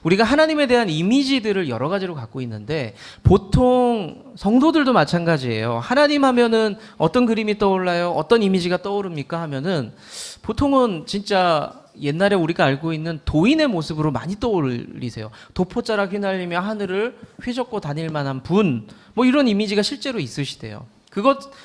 우리가 하나님에 대한 이미지들을 여러 가지로 갖고 있는데 보통 성도들도 마찬가지예요. 하나님 하면은 어떤 그림이 떠올라요? 어떤 이미지가 떠오릅니까? 하면은 보통은 진짜 옛날에 우리가 알고 있는 도인의 모습으로 많이 떠올리세요. 도포자락 휘날리며 하늘을 휘젓고 다닐 만한 분, 뭐 이런 이미지가 실제로 있으시대요.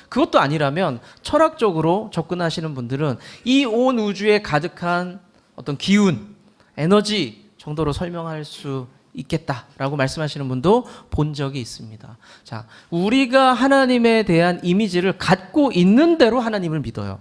그것도 아니라면 철학적으로 접근하시는 분들은 이 온 우주에 가득한 어떤 기운, 에너지 정도로 설명할 수 있겠다라고 말씀하시는 분도 본 적이 있습니다. 자, 우리가 하나님에 대한 이미지를 갖고 있는 대로 하나님을 믿어요.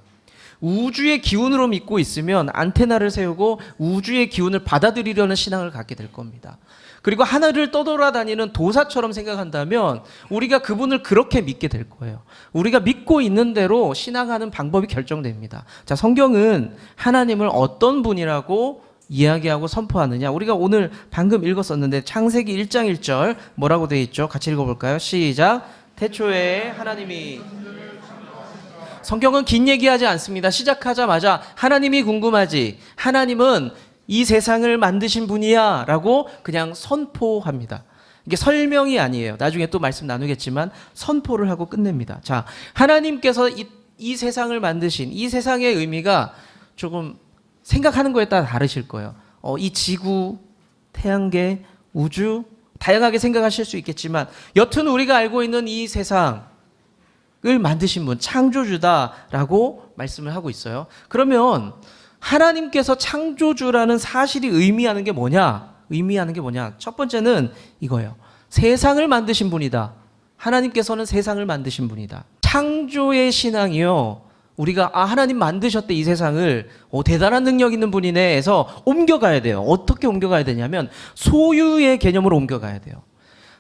우주의 기운으로 믿고 있으면 안테나를 세우고 우주의 기운을 받아들이려는 신앙을 갖게 될 겁니다. 그리고 하늘을 떠돌아다니는 도사처럼 생각한다면 우리가 그분을 그렇게 믿게 될 거예요. 우리가 믿고 있는 대로 신앙하는 방법이 결정됩니다. 자, 성경은 하나님을 어떤 분이라고 이야기하고 선포하느냐. 우리가 오늘 방금 읽었었는데 창세기 1장 1절 뭐라고 되어 있죠? 같이 읽어볼까요? 시작. 태초에 하나님이. 성경은 긴 얘기하지 않습니다. 시작하자마자 하나님이 궁금하지. 하나님은 이 세상을 만드신 분이야 라고 그냥 선포합니다. 이게 설명이 아니에요. 나중에 또 말씀 나누겠지만 선포를 하고 끝냅니다. 자, 하나님께서 이 세상을 만드신 이 세상의 의미가 조금 생각하는 거에 따라 다르실 거예요. 이 지구, 태양계, 우주 다양하게 생각하실 수 있겠지만 여튼 우리가 알고 있는 이 세상을 만드신 분, 창조주다라고 말씀을 하고 있어요. 그러면 하나님께서 창조주라는 사실이 의미하는 게 뭐냐? 첫 번째는 이거예요. 세상을 만드신 분이다. 하나님께서는 세상을 만드신 분이다. 창조의 신앙이요. 우리가 하나님 만드셨대 이 세상을 대단한 능력 있는 분이네 해서 옮겨가야 돼요. 어떻게 옮겨가야 되냐면 소유의 개념으로 옮겨가야 돼요.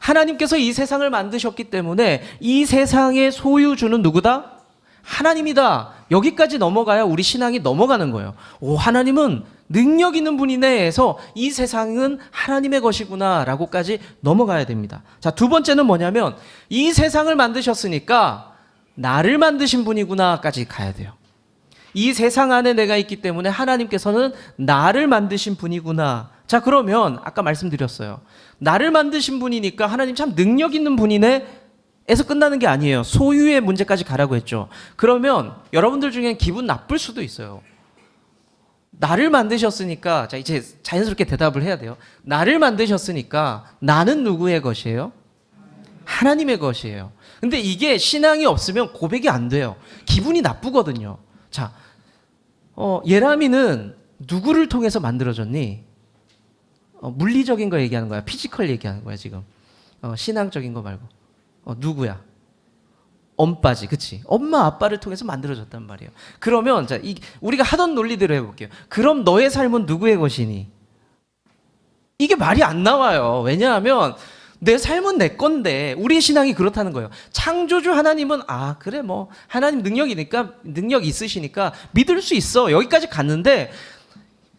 하나님께서 이 세상을 만드셨기 때문에 이 세상의 소유주는 누구다? 하나님이다. 여기까지 넘어가야 우리 신앙이 넘어가는 거예요. 하나님은 능력 있는 분이네 해서 이 세상은 하나님의 것이구나 라고까지 넘어가야 됩니다. 자, 두 번째는 뭐냐면 이 세상을 만드셨으니까 나를 만드신 분이구나까지 가야 돼요. 이 세상 안에 내가 있기 때문에 하나님께서는 나를 만드신 분이구나. 자, 그러면 아까 말씀드렸어요. 나를 만드신 분이니까 하나님 참 능력 있는 분이네 에서 끝나는 게 아니에요. 소유의 문제까지 가라고 했죠. 그러면 여러분들 중엔 기분 나쁠 수도 있어요. 나를 만드셨으니까, 자, 이제 자연스럽게 대답을 해야 돼요. 나를 만드셨으니까 나는 누구의 것이에요? 하나님의 것이에요. 근데 이게 신앙이 없으면 고백이 안 돼요. 기분이 나쁘거든요. 자, 예람이는 누구를 통해서 만들어졌니? 물리적인 거 얘기하는 거야? 피지컬 얘기하는 거야, 지금? 신앙적인 거 말고. 누구야? 엄빠지, 그치? 엄마, 아빠를 통해서 만들어졌단 말이에요. 그러면, 자, 우리가 하던 논리대로 해볼게요. 그럼 너의 삶은 누구의 것이니? 이게 말이 안 나와요. 왜냐하면, 내 삶은 내 건데, 우리의 신앙이 그렇다는 거예요. 창조주 하나님은, 그래, 뭐, 하나님 능력 있으시니까 믿을 수 있어. 여기까지 갔는데,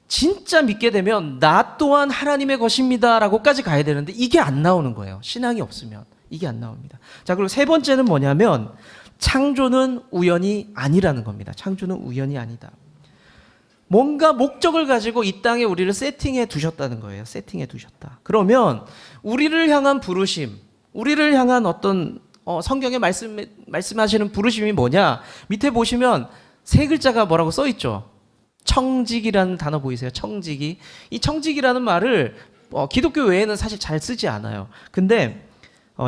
진짜 믿게 되면, 나 또한 하나님의 것입니다. 라고까지 가야 되는데, 이게 안 나오는 거예요. 신앙이 없으면. 이게 안 나옵니다. 자, 그리고 세 번째는 뭐냐면 창조는 우연이 아니라는 겁니다. 창조는 우연이 아니다. 뭔가 목적을 가지고 이 땅에 우리를 세팅해 두셨다는 거예요. 세팅해 두셨다. 그러면 우리를 향한 부르심, 우리를 향한 어떤 성경에 말씀하시는 부르심이 뭐냐? 밑에 보시면 세 글자가 뭐라고 써 있죠. 청직이라는 단어 보이세요? 청직이. 이 청직이라는 말을 기독교 외에는 사실 잘 쓰지 않아요. 근데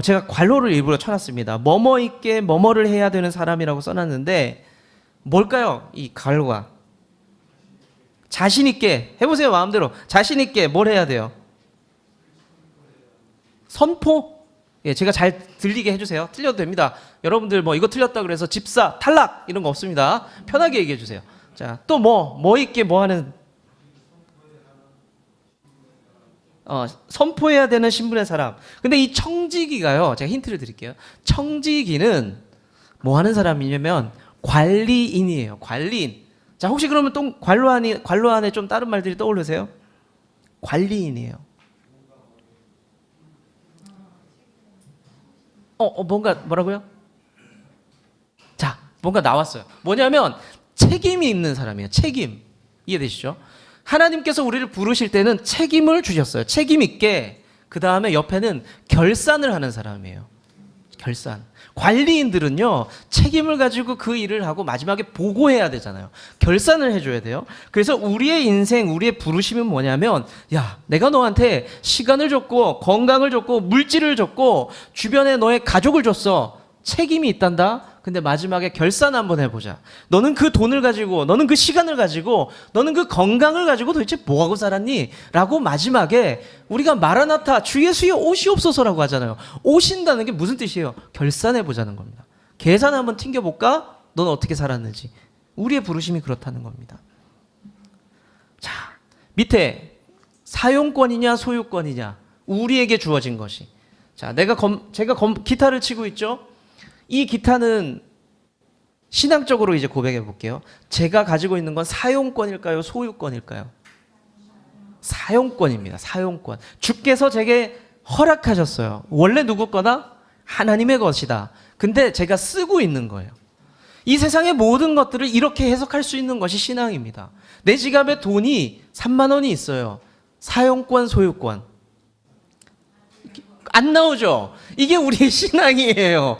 제가 괄호를 일부러 쳐놨습니다. 뭐뭐 있게 뭐뭐를 해야 되는 사람이라고 써놨는데 뭘까요? 이 괄호가. 자신 있게 해보세요. 마음대로. 자신 있게 뭘 해야 돼요? 선포? 예, 제가 잘 들리게 해주세요. 틀려도 됩니다. 여러분들 뭐 이거 틀렸다 그래서 집사, 탈락 이런 거 없습니다. 편하게 얘기해 주세요. 자, 또 뭐 있게 뭐 하는 선포해야 되는 신분의 사람. 근데 이 청지기가요, 제가 힌트를 드릴게요. 청지기는 뭐 하는 사람이냐면 관리인이에요. 관리인. 자, 혹시 그러면 또 관로 안에 좀 다른 말들이 떠오르세요? 관리인이에요. 뭐라고요? 자, 뭔가 나왔어요. 뭐냐면 책임이 있는 사람이에요. 책임. 이해되시죠? 하나님께서 우리를 부르실 때는 책임을 주셨어요. 책임 있게. 그 다음에 옆에는 결산을 하는 사람이에요. 결산. 관리인들은요, 책임을 가지고 그 일을 하고 마지막에 보고해야 되잖아요. 결산을 해줘야 돼요. 그래서 우리의 인생, 우리의 부르심은 뭐냐면, 야, 내가 너한테 시간을 줬고, 건강을 줬고, 물질을 줬고, 주변에 너의 가족을 줬어. 책임이 있단다? 근데 마지막에 결산 한번 해보자. 너는 그 돈을 가지고, 너는 그 시간을 가지고, 너는 그 건강을 가지고 도대체 뭐하고 살았니? 라고 마지막에 우리가 마라나타 주 예수여 오시옵소서라고 하잖아요. 오신다는 게 무슨 뜻이에요? 결산해보자는 겁니다. 계산 한번 튕겨볼까? 넌 어떻게 살았는지. 우리의 부르심이 그렇다는 겁니다. 자, 밑에 사용권이냐 소유권이냐, 우리에게 주어진 것이. 자, 제가 기타를 치고 있죠? 이 기타는 신앙적으로 이제 고백해 볼게요. 제가 가지고 있는 건 사용권일까요? 소유권일까요? 사용권입니다. 사용권. 주께서 제게 허락하셨어요. 원래 누구 거다? 하나님의 것이다. 근데 제가 쓰고 있는 거예요. 이 세상의 모든 것들을 이렇게 해석할 수 있는 것이 신앙입니다. 내 지갑에 돈이 3만 원이 있어요. 사용권, 소유권. 안 나오죠? 이게 우리의 신앙이에요.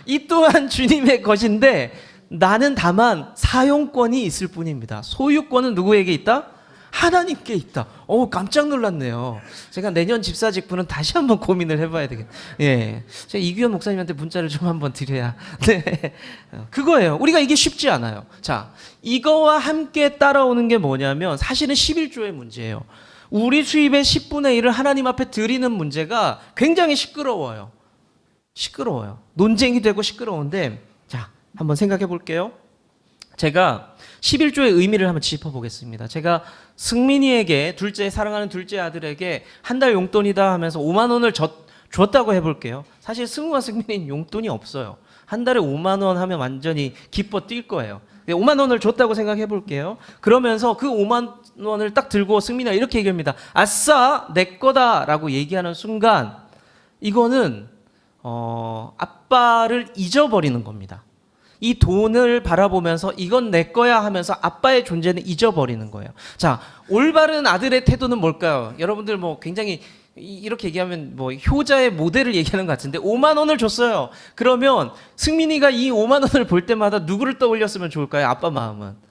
이 또한 주님의 것인데 나는 다만 사용권이 있을 뿐입니다. 소유권은 누구에게 있다? 하나님께 있다. 깜짝 놀랐네요. 제가 내년 집사 직분은 다시 한번 고민을 해봐야 되겠네. 예, 제가 이규현 목사님한테 문자를 좀 한번 드려야. 네, 그거예요. 우리가 이게 쉽지 않아요. 자, 이거와 함께 따라오는 게 뭐냐면 사실은 11조의 문제예요. 우리 수입의 10분의 1을 하나님 앞에 드리는 문제가 굉장히 시끄러워요. 시끄러워요. 논쟁이 되고 시끄러운데, 자, 한번 생각해 볼게요. 제가 11조의 의미를 한번 짚어보겠습니다. 제가 승민이에게, 사랑하는 둘째 아들에게 한 달 용돈이다 하면서 5만 원을 줬다고 해볼게요. 사실 승우와 승민이는 용돈이 없어요. 한 달에 5만 원 하면 완전히 기뻐 뛸 거예요. 5만 원을 줬다고 생각해 볼게요. 그러면서 그 5만 원을 딱 들고 승민이가 이렇게 얘기합니다. 아싸, 내 거다 라고 얘기하는 순간 이거는 아빠를 잊어버리는 겁니다. 이 돈을 바라보면서 이건 내 거야 하면서 아빠의 존재는 잊어버리는 거예요. 자, 올바른 아들의 태도는 뭘까요? 여러분들 뭐 굉장히 이렇게 얘기하면 뭐 효자의 모델을 얘기하는 것 같은데 5만 원을 줬어요. 그러면 승민이가 이 5만 원을 볼 때마다 누구를 떠올렸으면 좋을까요? 아빠 마음은.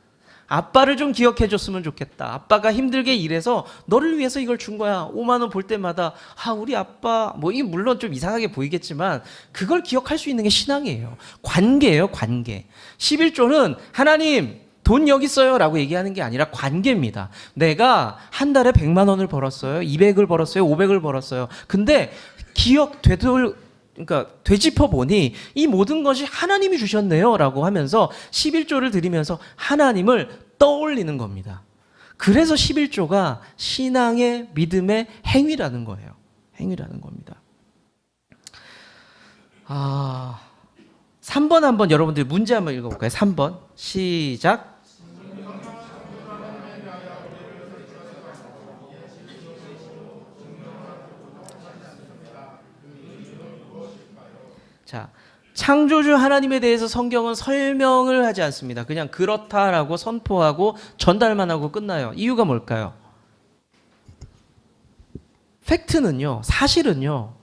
아빠를 좀 기억해 줬으면 좋겠다. 아빠가 힘들게 일해서 너를 위해서 이걸 준 거야. 5만 원 볼 때마다 우리 아빠, 뭐 이게 물론 좀 이상하게 보이겠지만 그걸 기억할 수 있는 게 신앙이에요. 관계예요, 관계. 11조는 하나님 돈 여기 있어요 라고 얘기하는 게 아니라 관계입니다. 내가 한 달에 100만 원을 벌었어요. 200을 벌었어요. 500을 벌었어요. 근데 그러니까 되짚어 보니 이 모든 것이 하나님이 주셨네요 라고 하면서 11조를 드리면서 하나님을 떠올리는 겁니다. 그래서 11조가 신앙의 믿음의 행위라는 거예요. 행위라는 겁니다. 3번 한번 여러분들 문제 한번 읽어볼까요? 3번 시작. 자, 창조주 하나님에 대해서 성경은 설명을 하지 않습니다. 그냥 그렇다라고 선포하고 전달만 하고 끝나요. 이유가 뭘까요? 팩트는요, 사실은요,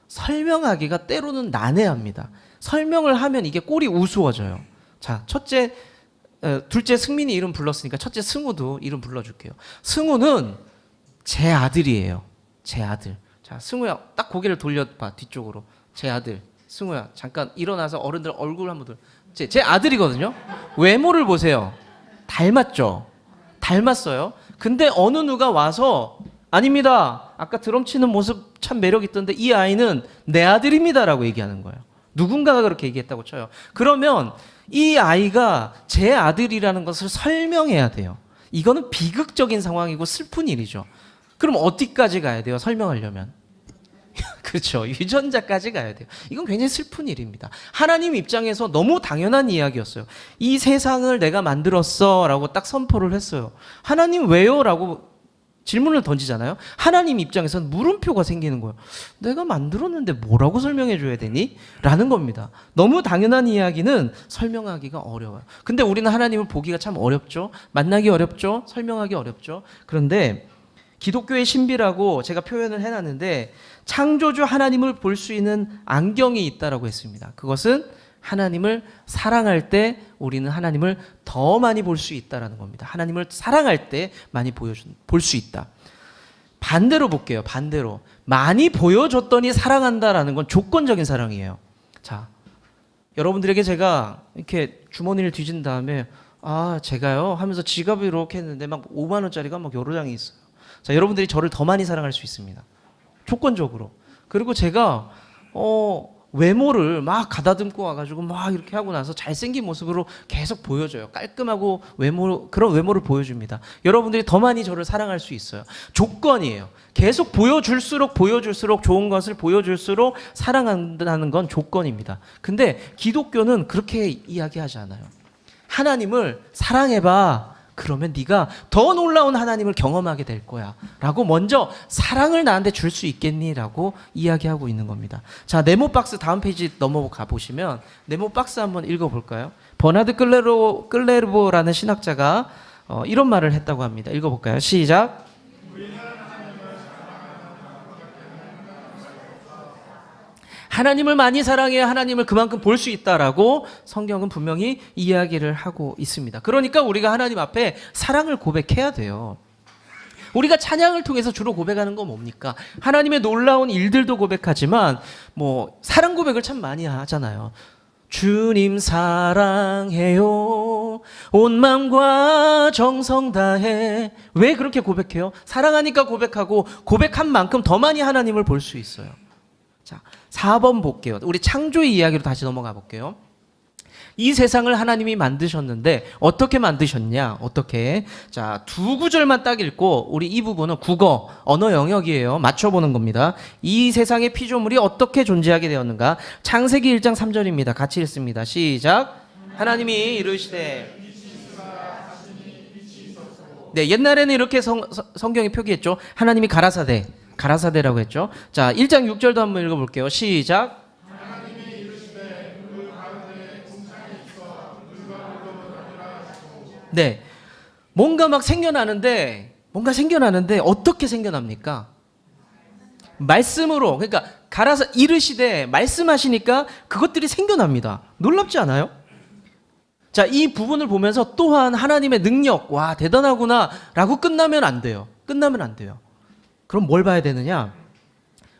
설명하기가 때로는 난해합니다. 설명을 하면 이게 꼴이 우스워져요. 자, 둘째 승민이 이름 불렀으니까 첫째 승우도 이름 불러줄게요. 승우는 제 아들이에요. 제 아들. 자, 승우야, 딱 고개를 돌려봐, 뒤쪽으로. 제 아들. 승우야, 잠깐 일어나서 어른들 얼굴 한번 제 아들이거든요. 외모를 보세요. 닮았죠? 닮았어요. 근데 어느 누가 와서 아닙니다. 아까 드럼 치는 모습 참 매력 있던데 이 아이는 내 아들입니다라고 얘기하는 거예요. 누군가가 그렇게 얘기했다고 쳐요. 그러면 이 아이가 제 아들이라는 것을 설명해야 돼요. 이거는 비극적인 상황이고 슬픈 일이죠. 그럼 어디까지 가야 돼요? 설명하려면. 그렇죠. 유전자까지 가야 돼요. 이건 굉장히 슬픈 일입니다. 하나님 입장에서 너무 당연한 이야기였어요. 이 세상을 내가 만들었어 라고 딱 선포를 했어요. 하나님 왜요? 라고 질문을 던지잖아요. 하나님 입장에서는 물음표가 생기는 거예요. 내가 만들었는데 뭐라고 설명해 줘야 되니? 라는 겁니다. 너무 당연한 이야기는 설명하기가 어려워요. 근데 우리는 하나님을 보기가 참 어렵죠. 만나기 어렵죠. 설명하기 어렵죠. 그런데 기독교의 신비라고 제가 표현을 해놨는데 창조주 하나님을 볼 수 있는 안경이 있다라고 했습니다. 그것은 하나님을 사랑할 때 우리는 하나님을 더 많이 볼 수 있다라는 겁니다. 하나님을 사랑할 때 많이 볼 수 있다. 반대로 볼게요. 반대로. 많이 보여줬더니 사랑한다라는 건 조건적인 사랑이에요. 자, 여러분들에게 제가 이렇게 주머니를 뒤진 다음에 제가요 하면서 지갑을 이렇게 했는데 막 5만 원짜리가 막 여러 장이 있어요. 자, 여러분들이 저를 더 많이 사랑할 수 있습니다. 조건적으로. 그리고 제가 외모를 막 가다듬고 와가지고 막 이렇게 하고 나서 잘생긴 모습으로 계속 보여줘요. 깔끔하고 그런 외모를 보여줍니다. 여러분들이 더 많이 저를 사랑할 수 있어요. 조건이에요. 계속 보여줄수록 좋은 것을 보여줄수록 사랑한다는 건 조건입니다. 근데 기독교는 그렇게 이야기하지 않아요. 하나님을 사랑해봐. 그러면 네가 더 놀라운 하나님을 경험하게 될 거야 라고 먼저 사랑을 나한테 줄 수 있겠니? 라고 이야기하고 있는 겁니다. 자, 네모 박스 다음 페이지 넘어가 보시면 네모 박스 한번 읽어볼까요? 버나드 클레르보라는 신학자가 이런 말을 했다고 합니다. 읽어볼까요? 시작. 하나님을 많이 사랑해야 하나님을 그만큼 볼 수 있다라고 성경은 분명히 이야기를 하고 있습니다. 그러니까 우리가 하나님 앞에 사랑을 고백해야 돼요. 우리가 찬양을 통해서 주로 고백하는 건 뭡니까? 하나님의 놀라운 일들도 고백하지만 사랑 고백을 참 많이 하잖아요. 주님 사랑해요 온 마음과 정성 다해. 왜 그렇게 고백해요? 사랑하니까 고백하고 고백한 만큼 더 많이 하나님을 볼 수 있어요. 자, 4번 볼게요. 우리 창조의 이야기로 다시 넘어가 볼게요. 이 세상을 하나님이 만드셨는데 어떻게 만드셨냐? 어떻게? 자, 두 구절만 딱 읽고 우리 이 부분은 국어, 언어 영역이에요. 맞춰보는 겁니다. 이 세상의 피조물이 어떻게 존재하게 되었는가? 창세기 1장 3절입니다. 같이 읽습니다. 시작. 하나님이 이르시되 네, 옛날에는 이렇게 성경이 표기했죠. 하나님이 가라사대라고 했죠. 자, 1장 6절도 한번 읽어볼게요. 시작. 네, 뭔가 생겨나는데 어떻게 생겨납니까? 말씀으로. 그러니까 가라사 이르시되 말씀하시니까 그것들이 생겨납니다. 놀랍지 않아요? 자, 이 부분을 보면서 또한 하나님의 능력, 와 대단하구나 라고 끝나면 안 돼요. 그럼 뭘 봐야 되느냐?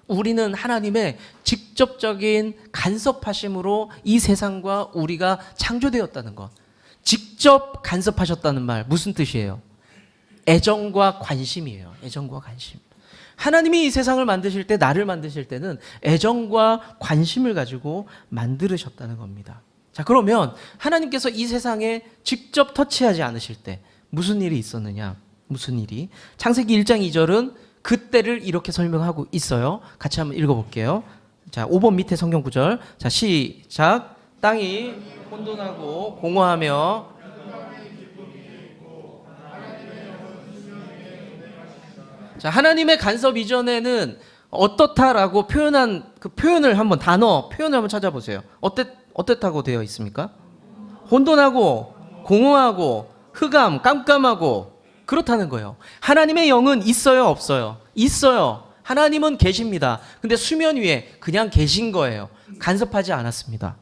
우리는 하나님의 직접적인 간섭하심으로 이 세상과 우리가 창조되었다는 것. 직접 간섭하셨다는 말 무슨 뜻이에요? 애정과 관심이에요. 애정과 관심. 하나님이 이 세상을 만드실 때, 나를 만드실 때는 애정과 관심을 가지고 만들으셨다는 겁니다. 자, 그러면 하나님께서 이 세상에 직접 터치하지 않으실 때 무슨 일이 있었느냐? 무슨 일이? 창세기 1장 2절은 그때를 이렇게 설명하고 있어요. 같이 한번 읽어볼게요. 자, 5번 밑에 성경 구절. 자, 시작. 땅이 혼돈하고 공허하며 자, 하나님의 간섭 이전에는 어떻다라고 표현한 그 표현을 한번 표현을 한번 찾아보세요. 어땠다고 되어 있습니까? 혼돈하고 공허하고 흑암 깜깜하고 그렇다는 거예요. 하나님의 영은 있어요, 없어요? 있어요. 하나님은 계십니다. 근데 수면 위에 그냥 계신 거예요. 간섭하지 않았습니다.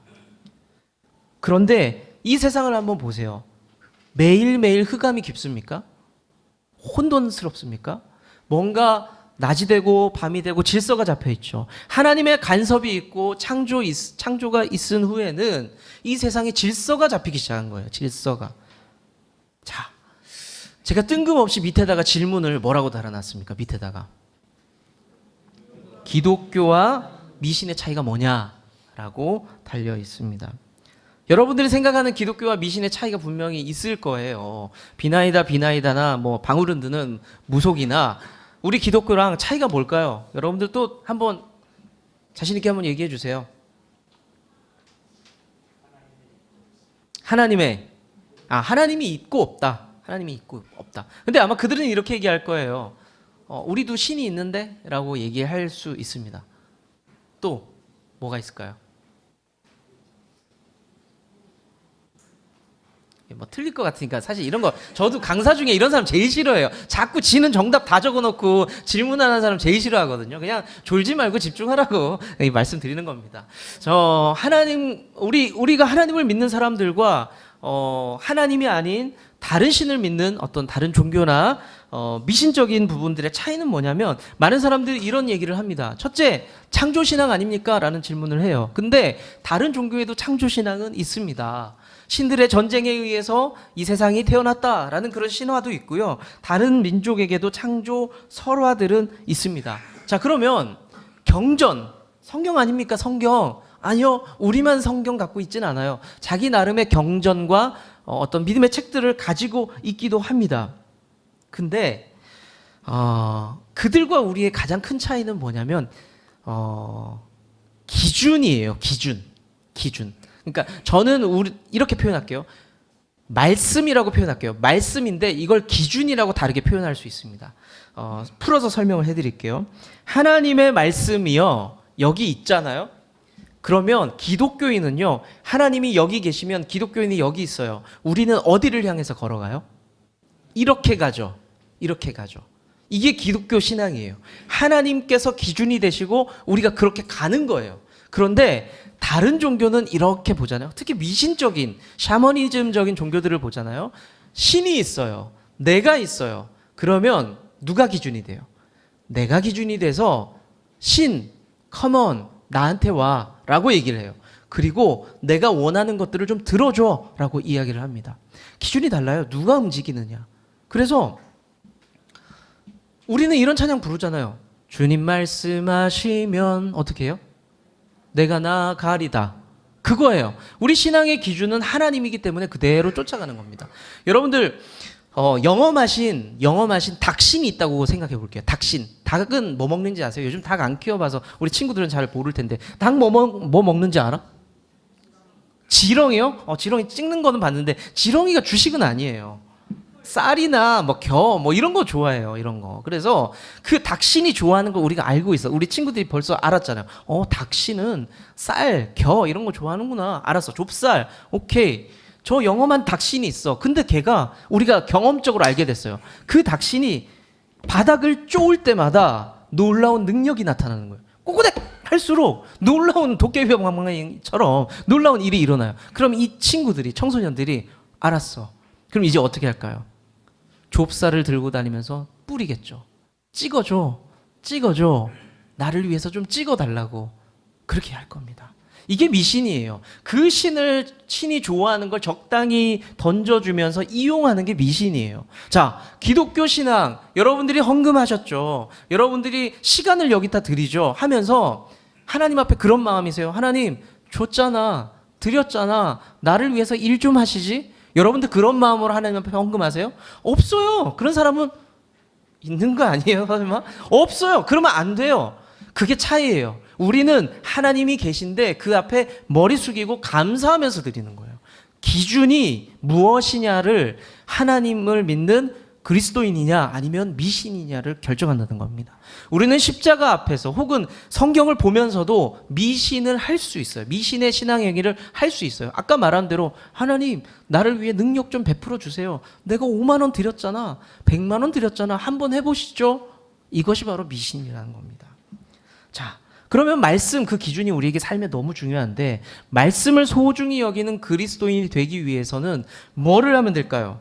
그런데 이 세상을 한번 보세요. 매일매일 흑암이 깊습니까? 혼돈스럽습니까? 뭔가 낮이 되고 밤이 되고 질서가 잡혀 있죠. 하나님의 간섭이 있고 창조가 있은 후에는 이 세상에 질서가 잡히기 시작한 거예요. 질서가. 자, 제가 뜬금없이 밑에다가 질문을 뭐라고 달아놨습니까? 밑에다가 기독교와 미신의 차이가 뭐냐라고 달려 있습니다. 여러분들이 생각하는 기독교와 미신의 차이가 분명히 있을 거예요. 비나이다나 방울흔드는 무속이나 우리 기독교랑 차이가 뭘까요? 여러분들 또 한번 자신 있게 한번 얘기해 주세요. 하나님이 있고 없다. 하나님이 있고 없다. 근데 아마 그들은 이렇게 얘기할 거예요. 우리도 신이 있는데? 라고 얘기할 수 있습니다. 또 뭐가 있을까요? 뭐 틀릴 것 같으니까 사실 이런 거 저도 강사 중에 이런 사람 제일 싫어해요. 자꾸 지는 정답 다 적어놓고 질문하는 사람 제일 싫어하거든요. 그냥 졸지 말고 집중하라고 말씀드리는 겁니다. 저 하나님 우리가 하나님을 믿는 사람들과 하나님이 아닌 다른 신을 믿는 어떤 다른 종교나 미신적인 부분들의 차이는 뭐냐면 많은 사람들이 이런 얘기를 합니다. 첫째, 창조신앙 아닙니까? 라는 질문을 해요. 근데 다른 종교에도 창조신앙은 있습니다. 신들의 전쟁에 의해서 이 세상이 태어났다라는 그런 신화도 있고요. 다른 민족에게도 창조 설화들은 있습니다. 자, 그러면 경전, 성경 아닙니까? 성경. 아니요, 우리만 성경 갖고 있진 않아요. 자기 나름의 경전과 어떤 믿음의 책들을 가지고 있기도 합니다. 근데 그들과 우리의 가장 큰 차이는 뭐냐면 기준이에요. 기준. 그러니까 저는 이렇게 표현할게요. 말씀이라고 표현할게요. 말씀인데 이걸 기준이라고 다르게 표현할 수 있습니다. 풀어서 설명을 해드릴게요. 하나님의 말씀이요, 여기 있잖아요. 그러면 기독교인은요, 하나님이 여기 계시면 기독교인이 여기 있어요. 우리는 어디를 향해서 걸어가요? 이렇게 가죠. 이게 기독교 신앙이에요. 하나님께서 기준이 되시고 우리가 그렇게 가는 거예요. 그런데 다른 종교는 이렇게 보잖아요. 특히 미신적인 샤머니즘적인 종교들을 보잖아요. 신이 있어요. 내가 있어요. 그러면 누가 기준이 돼요? 내가 기준이 돼서 신, 컴온, 나한테 와 라고 얘기를 해요. 그리고 내가 원하는 것들을 좀 들어줘 라고 이야기를 합니다. 기준이 달라요. 누가 움직이느냐. 그래서 우리는 이런 찬양 부르잖아요. 주님 말씀하시면 어떻게 해요? 내가 나가리다. 그거예요. 우리 신앙의 기준은 하나님이기 때문에 그대로 쫓아가는 겁니다. 여러분들 영험하신 닭신이 있다고 생각해 볼게요. 닭신. 닭은 뭐 먹는지 아세요? 요즘 닭 안 키워봐서 우리 친구들은 잘 모를 텐데 닭 뭐 먹는지 알아? 지렁이요? 지렁이 찍는 거는 봤는데 지렁이가 주식은 아니에요. 쌀이나 겨 이런 거 좋아해요. 이런 거. 그래서 그 닭신이 좋아하는 거 우리가 알고 있어. 우리 친구들이 벌써 알았잖아요. 닭신은 쌀, 겨 이런 거 좋아하는구나. 알았어. 좁쌀. 오케이. 저 영험한 닭신이 있어. 근데 걔가 우리가 경험적으로 알게 됐어요. 그 닭신이 바닥을 쪼을 때마다 놀라운 능력이 나타나는 거예요. 꼬꼬댁 할수록 놀라운 도깨비방망이처럼 놀라운 일이 일어나요. 그럼 이 친구들이, 청소년들이 알았어. 그럼 이제 어떻게 할까요? 좁쌀을 들고 다니면서 뿌리겠죠. 찍어줘. 나를 위해서 좀 찍어달라고. 그렇게 할 겁니다. 이게 미신이에요. 그 신이 좋아하는 걸 적당히 던져주면서 이용하는 게 미신이에요. 자, 기독교 신앙 여러분들이 헌금하셨죠. 여러분들이 시간을 여기다 드리죠. 하면서 하나님 앞에 그런 마음이세요. 하나님 줬잖아, 드렸잖아, 나를 위해서 일 좀 하시지. 여러분들 그런 마음으로 하나님 앞에 헌금하세요? 없어요. 그런 사람은 있는 거 아니에요? 설마? 없어요. 그러면 안 돼요. 그게 차이예요. 우리는 하나님이 계신데 그 앞에 머리 숙이고 감사하면서 드리는 거예요. 기준이 무엇이냐를 하나님을 믿는 그리스도인이냐 아니면 미신이냐를 결정한다는 겁니다. 우리는 십자가 앞에서 혹은 성경을 보면서도 미신을 할 수 있어요. 미신의 신앙 행위를 할 수 있어요. 아까 말한 대로 하나님 나를 위해 능력 좀 베풀어 주세요. 내가 5만 원 드렸잖아. 100만 원 드렸잖아. 한번 해보시죠. 이것이 바로 미신이라는 겁니다. 자, 그러면 말씀 그 기준이 우리에게 삶에 너무 중요한데 말씀을 소중히 여기는 그리스도인이 되기 위해서는 뭐를 하면 될까요?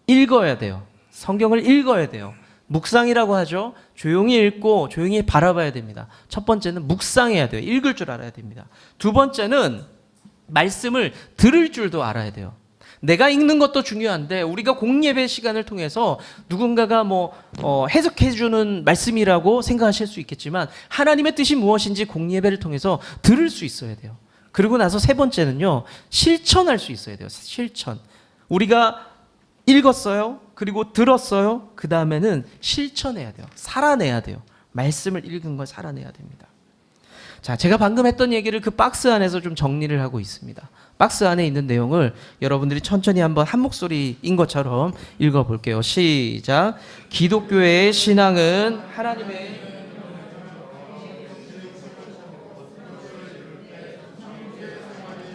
읽어야 돼요. 성경을 읽어야 돼요. 묵상이라고 하죠. 조용히 읽고 조용히 바라봐야 됩니다. 첫 번째는 묵상해야 돼요. 읽을 줄 알아야 됩니다. 두 번째는 말씀을 들을 줄도 알아야 돼요. 내가 읽는 것도 중요한데 우리가 공예배 시간을 통해서 누군가가 해석해주는 말씀이라고 생각하실 수 있겠지만 하나님의 뜻이 무엇인지 공예배를 통해서 들을 수 있어야 돼요. 그리고 나서 세 번째는요, 실천할 수 있어야 돼요. 실천. 우리가 읽었어요. 그리고 들었어요. 그 다음에는 실천해야 돼요. 살아내야 돼요. 말씀을 읽은 걸 살아내야 됩니다. 자, 제가 방금 했던 얘기를 그 박스 안에서 좀 정리를 하고 있습니다. 박스 안에 있는 내용을 여러분들이 천천히 한번 한 목소리인 것처럼 읽어볼게요. 시작. 기독교의 신앙은 하나님의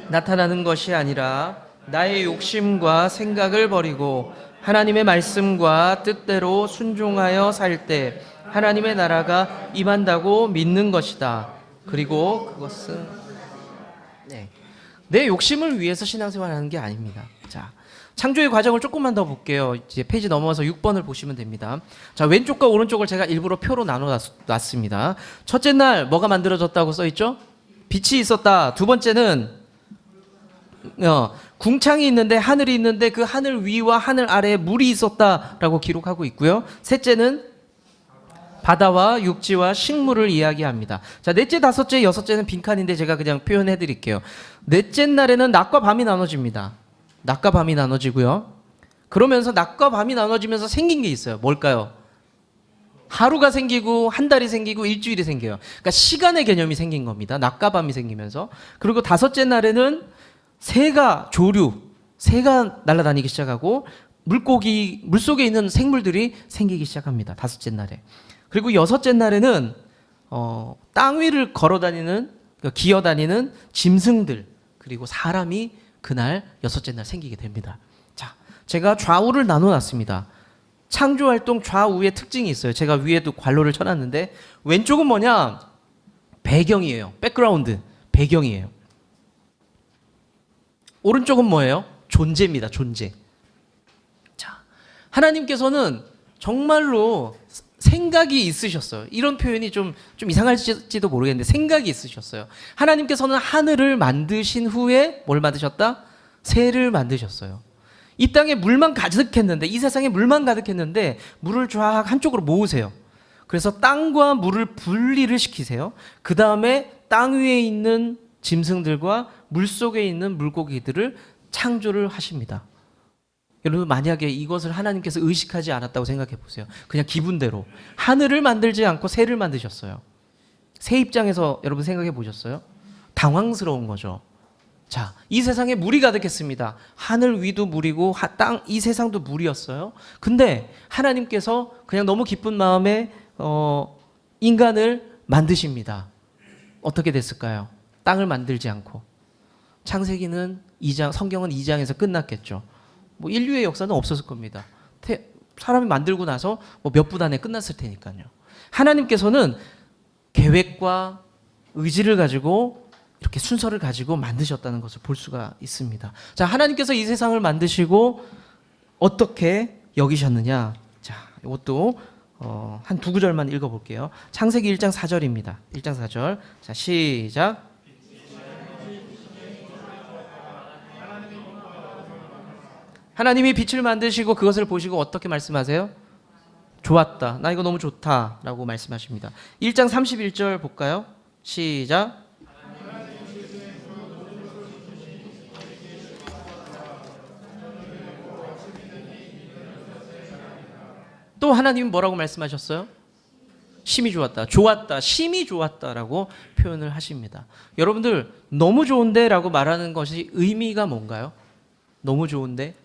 나타나는 것이 아니라 나의 욕심과 생각을 버리고 하나님의 말씀과 뜻대로 순종하여 살 때 하나님의 나라가 임한다고 믿는 것이다. 그리고 그것은 내 욕심을 위해서 신앙생활하는 게 아닙니다. 자, 창조의 과정을 조금만 더 볼게요. 이제 페이지 넘어서 6번을 보시면 됩니다. 자, 왼쪽과 오른쪽을 제가 일부러 표로 나눠 놨습니다. 첫째 날 뭐가 만들어졌다고 써 있죠? 빛이 있었다. 두 번째는 궁창이 있는데 하늘이 있는데 그 하늘 위와 하늘 아래에 물이 있었다라고 기록하고 있고요. 셋째는 바다와 육지와 식물을 이야기합니다. 자, 넷째, 다섯째, 여섯째는 빈칸인데 제가 그냥 표현해 드릴게요. 넷째 날에는 낮과 밤이 나눠집니다. 낮과 밤이 나눠지고요. 그러면서 낮과 밤이 나눠지면서 생긴 게 있어요. 뭘까요? 하루가 생기고 한 달이 생기고 일주일이 생겨요. 그러니까 시간의 개념이 생긴 겁니다. 낮과 밤이 생기면서. 그리고 다섯째 날에는 새가 조류, 새가 날아다니기 시작하고 물고기, 물속에 있는 생물들이 생기기 시작합니다. 다섯째 날에. 그리고 여섯째 날에는 땅 위를 걸어다니는, 기어다니는 짐승들, 그리고 사람이 그날 여섯째 날 생기게 됩니다. 자, 제가 좌우를 나눠놨습니다. 창조활동 좌우의 특징이 있어요. 제가 위에도 괄호를 쳐놨는데 왼쪽은 뭐냐? 배경이에요. 백그라운드, 배경이에요. 오른쪽은 뭐예요? 존재입니다. 존재. 자, 하나님께서는 정말로 생각이 있으셨어요. 이런 표현이 좀 이상할지도 모르겠는데 생각이 있으셨어요. 하나님께서는 하늘을 만드신 후에 뭘 만드셨다? 새를 만드셨어요. 이 땅에 물만 가득했는데, 이 세상에 물만 가득했는데 물을 쫙 한쪽으로 모으세요. 그래서 땅과 물을 분리를 시키세요. 그 다음에 땅 위에 있는 짐승들과 물 속에 있는 물고기들을 창조를 하십니다. 여러분, 만약에 이것을 하나님께서 의식하지 않았다고 생각해 보세요. 그냥 기분대로 하늘을 만들지 않고 새를 만드셨어요. 새 입장에서 여러분 생각해 보셨어요? 당황스러운 거죠. 자, 이 세상에 물이 가득했습니다. 하늘 위도 물이고 땅, 이 세상도 물이었어요. 근데 하나님께서 그냥 너무 기쁜 마음에 인간을 만드십니다. 어떻게 됐을까요? 땅을 만들지 않고. 창세기는 2장, 성경은 2장에서 끝났겠죠. 뭐 인류의 역사는 없었을 겁니다. 사람이 만들고 나서 뭐 몇 분 안에 끝났을 테니까요. 하나님께서는 계획과 의지를 가지고 이렇게 순서를 가지고 만드셨다는 것을 볼 수가 있습니다. 자, 하나님께서 이 세상을 만드시고 어떻게 여기셨느냐? 자, 이것도 한 두 구절만 읽어볼게요. 창세기 1장 4절입니다. 1장 4절. 자, 시작. 하나님이 빛을 만드시고 그것을 보시고 어떻게 말씀하세요? 좋았다. 나 이거 너무 좋다. 라고 말씀하십니다. 1장 31절 볼까요? 시작. 또 하나님은 뭐라고 말씀하셨어요? 심히 좋았다. 좋았다. 심히 좋았다라고 표현을 하십니다. 여러분들, 너무 좋은데 라고 말하는 것이 의미가 뭔가요? 너무 좋은데?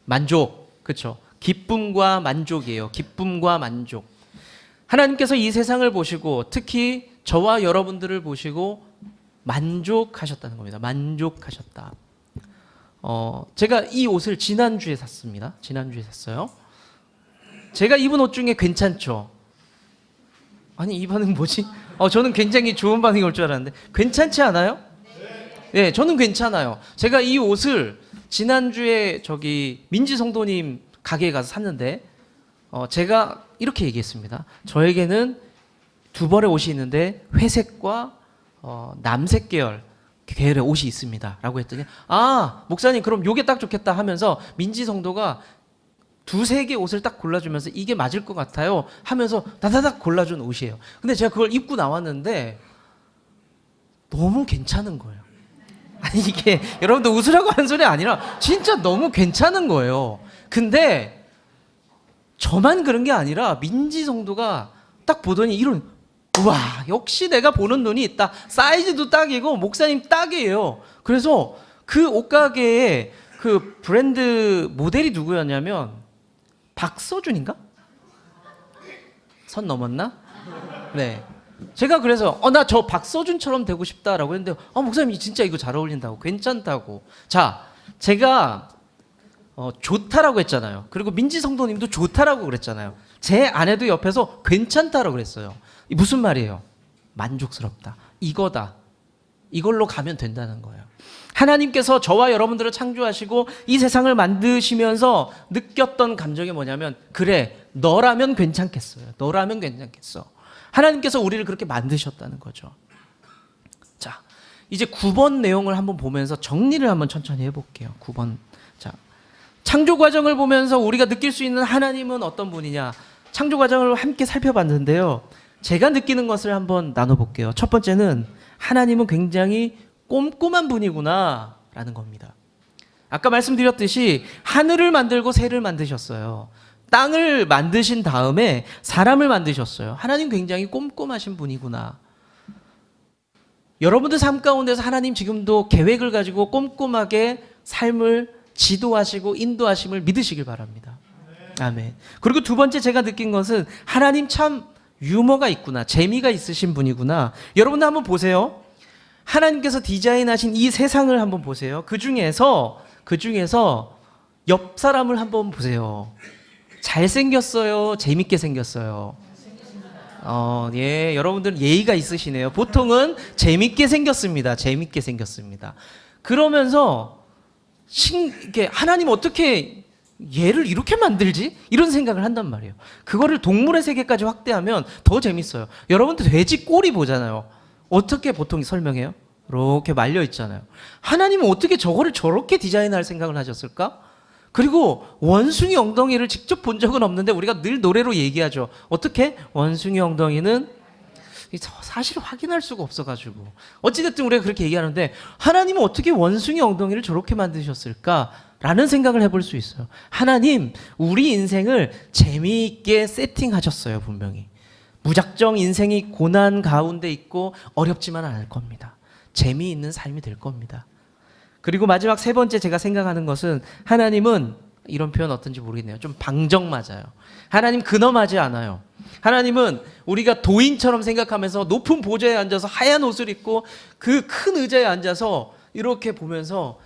만족. 그렇죠? 기쁨과 만족이에요. 기쁨과 만족. 하나님께서 이 세상을 보시고 특히 저와 여러분들을 보시고 만족하셨다는 겁니다. 만족하셨다. 제가 이 옷을 지난주에 샀습니다. 지난주에 샀어요. 제가 입은 옷 중에 괜찮죠? 아니, 이 반응 뭐지? 저는 굉장히 좋은 반응이 올 줄 알았는데 괜찮지 않아요? 네, 저는 괜찮아요. 제가 이 옷을 지난주에 민지 성도님 가게에 가서 샀는데 제가 이렇게 얘기했습니다. 저에게는 두 벌의 옷이 있는데 회색과 남색 계열의 옷이 있습니다. 라고 했더니 목사님 그럼 요게 딱 좋겠다 하면서 민지 성도가 두세 개 옷을 딱 골라주면서 이게 맞을 것 같아요 하면서 다다닥 골라준 옷이에요. 근데 제가 그걸 입고 나왔는데 너무 괜찮은 거예요. 아니, 이게 여러분들 웃으라고 하는 소리 아니라 진짜 너무 괜찮은 거예요. 근데 저만 그런 게 아니라 민지 성도가 딱 보더니 이런 와, 역시 내가 보는 눈이 있다. 사이즈도 딱이고 목사님 딱이에요. 그래서 그 옷가게의 그 브랜드 모델이 누구였냐면 박서준인가? 선 넘었나? 네. 제가 그래서 나 저 박서준처럼 되고 싶다라고 했는데 목사님이 진짜 이거 잘 어울린다고, 괜찮다고. 자, 제가 좋다라고 했잖아요. 그리고 민지 성도님도 좋다라고 그랬잖아요. 제 아내도 옆에서 괜찮다라고 그랬어요. 무슨 말이에요? 만족스럽다. 이거다. 이걸로 가면 된다는 거예요. 하나님께서 저와 여러분들을 창조하시고 이 세상을 만드시면서 느꼈던 감정이 뭐냐면, 그래, 너라면 괜찮겠어요. 너라면 괜찮겠어. 하나님께서 우리를 그렇게 만드셨다는 거죠. 자, 이제 9번 내용을 한번 보면서 정리를 한번 천천히 해볼게요. 9번. 자, 창조 과정을 보면서 우리가 느낄 수 있는 하나님은 어떤 분이냐? 창조 과정을 함께 살펴봤는데요. 제가 느끼는 것을 한번 나눠볼게요. 첫 번째는 하나님은 굉장히 꼼꼼한 분이구나 라는 겁니다. 아까 말씀드렸듯이 하늘을 만들고 새를 만드셨어요. 땅을 만드신 다음에 사람을 만드셨어요. 하나님 굉장히 꼼꼼하신 분이구나. 여러분들 삶 가운데서 하나님 지금도 계획을 가지고 꼼꼼하게 삶을 지도하시고 인도하심을 믿으시길 바랍니다. 아멘. 그리고 두 번째 제가 느낀 것은 하나님 참 유머가 있구나, 재미가 있으신 분이구나. 여러분들 한번 보세요. 하나님께서 디자인하신 이 세상을 한번 보세요. 그 중에서 옆 사람을 한번 보세요. 잘생겼어요? 재밌게 생겼어요? 예, 여러분들은 예의가 있으시네요. 보통은 재밌게 생겼습니다. 재밌게 생겼습니다. 그러면서 이게 하나님 어떻게 얘를 이렇게 만들지? 이런 생각을 한단 말이에요. 그거를 동물의 세계까지 확대하면 더 재밌어요. 여러분들 돼지 꼬리 보잖아요. 어떻게 보통 설명해요? 이렇게 말려 있잖아요. 하나님은 어떻게 저거를 저렇게 디자인할 생각을 하셨을까? 그리고 원숭이 엉덩이를 직접 본 적은 없는데 우리가 늘 노래로 얘기하죠. 어떻게? 원숭이 엉덩이는 사실 확인할 수가 없어가지고 어찌됐든 우리가 그렇게 얘기하는데, 하나님은 어떻게 원숭이 엉덩이를 저렇게 만드셨을까? 라는 생각을 해볼 수 있어요. 하나님, 우리 인생을 재미있게 세팅하셨어요. 분명히 무작정 인생이 고난 가운데 있고 어렵지만 않을 겁니다. 재미있는 삶이 될 겁니다. 그리고 마지막 세 번째 제가 생각하는 것은, 하나님은, 이런 표현 어떤지 모르겠네요. 좀 방정 맞아요. 하나님 근엄하지 않아요. 하나님은 우리가 도인처럼 생각하면서 높은 보좌에 앉아서 하얀 옷을 입고 그 큰 의자에 앉아서 이렇게 보면서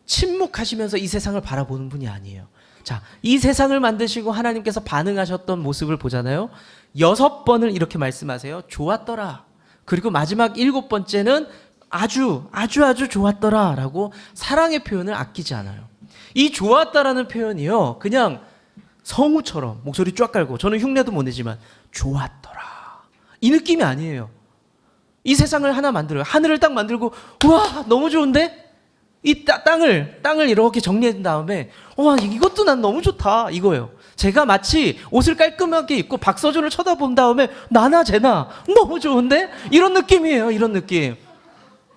침묵하시면서 이 세상을 바라보는 분이 아니에요. 자, 이 세상을 만드시고 하나님께서 반응하셨던 모습을 보잖아요. 6번을 이렇게 말씀하세요. 좋았더라. 그리고 마지막 7번째는 아주 좋았더라 라고 사랑의 표현을 아끼지 않아요. 이 좋았다라는 표현이요, 그냥 성우처럼 목소리 쫙 깔고, 저는 흉내도 못 내지만 좋았더라, 이 느낌이 아니에요. 이 세상을 하나 만들어요. 하늘을 딱 만들고 우와 너무 좋은데? 이 땅을 이렇게 정리한 다음에 와 이것도 난 너무 좋다, 이거예요. 제가 마치 옷을 깔끔하게 입고 박서준을 쳐다본 다음에 나나 쟤나 너무 좋은데? 이런 느낌이에요. 이런 느낌.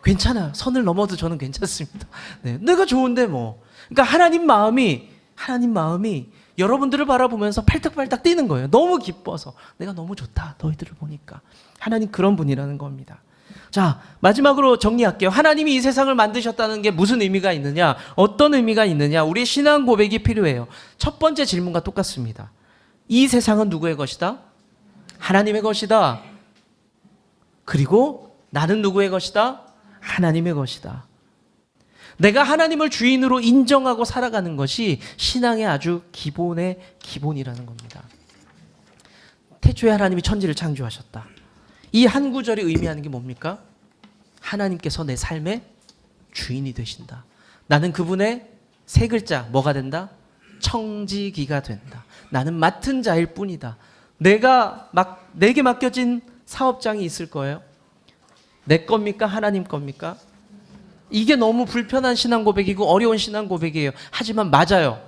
괜찮아요. 선을 넘어도 저는 괜찮습니다. 네, 내가 좋은데 뭐. 그러니까 하나님 마음이 여러분들을 바라보면서 팔딱팔딱 뛰는 거예요. 너무 기뻐서. 내가 너무 좋다, 너희들을 보니까. 하나님 그런 분이라는 겁니다. 자, 마지막으로 정리할게요. 하나님이 이 세상을 만드셨다는 게 무슨 의미가 있느냐, 어떤 의미가 있느냐, 우리의 신앙 고백이 필요해요. 첫 번째 질문과 똑같습니다. 이 세상은 누구의 것이다? 하나님의 것이다. 그리고 나는 누구의 것이다? 하나님의 것이다. 내가 하나님을 주인으로 인정하고 살아가는 것이 신앙의 아주 기본의 기본이라는 겁니다. 태초에 하나님이 천지를 창조하셨다. 이 한 구절이 의미하는 게 뭡니까? 하나님께서 내 삶의 주인이 되신다. 나는 그분의 세 글자 뭐가 된다? 청지기가 된다. 나는 맡은 자일 뿐이다. 내게 맡겨진 사업장이 있을 거예요. 내 겁니까? 하나님 겁니까? 이게 너무 불편한 신앙 고백이고 어려운 신앙 고백이에요. 하지만 맞아요.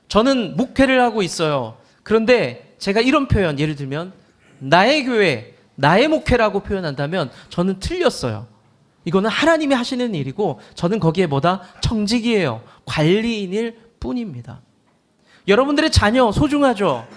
저는 목회를 하고 있어요. 그런데 제가 이런 표현, 예를 들면 나의 교회, 나의 목회라고 표현한다면 저는 틀렸어요. 이거는 하나님이 하시는 일이고 저는 거기에 뭐다? 청직이에요. 관리인일 뿐입니다. 여러분들의 자녀 소중하죠?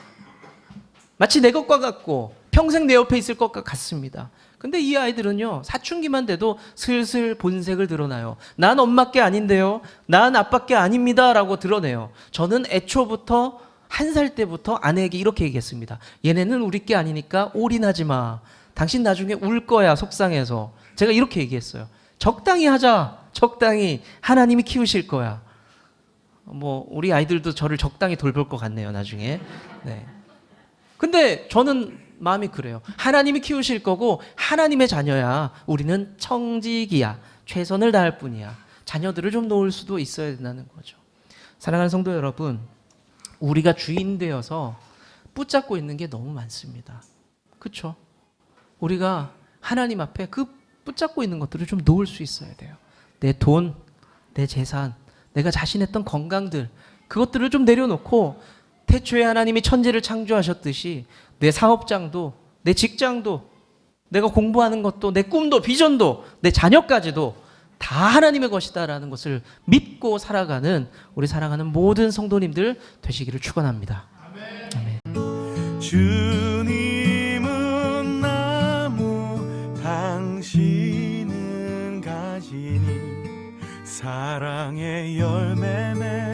마치 내 것과 같고 평생 내 옆에 있을 것 같습니다. 근데 이 아이들은요, 사춘기만 돼도 슬슬 본색을 드러나요. 난 엄마께 아닌데요, 난 아빠께 아닙니다 라고 드러내요. 저는 애초부터 1살 때부터 아내에게 이렇게 얘기했습니다. 얘네는 우리 게 아니니까 올인하지 마. 당신 나중에 울 거야, 속상해서. 제가 이렇게 얘기했어요. 적당히 하자. 적당히. 하나님이 키우실 거야. 뭐 우리 아이들도 저를 적당히 돌볼 것 같네요, 나중에. 네. 근데 저는 마음이 그래요. 하나님이 키우실 거고 하나님의 자녀야. 우리는 청지기야. 최선을 다할 뿐이야. 자녀들을 좀 놓을 수도 있어야 된다는 거죠. 사랑하는 성도 여러분, 우리가 주인 되어서 붙잡고 있는 게 너무 많습니다. 그렇죠? 우리가 하나님 앞에 그 붙잡고 있는 것들을 좀 놓을 수 있어야 돼요. 내 돈, 내 재산, 내가 자신했던 건강들, 그것들을 좀 내려놓고 태초에 하나님이 천지를 창조하셨듯이 내 사업장도, 내 직장도, 내가 공부하는 것도, 내 꿈도, 비전도, 내 자녀까지도 다 하나님의 것이다라는 것을 믿고 살아가는 우리 사랑하는 모든 성도님들 되시기를 축원합니다. 아멘. 주님은 나무, 당신은 가지니 사랑의 열매 맺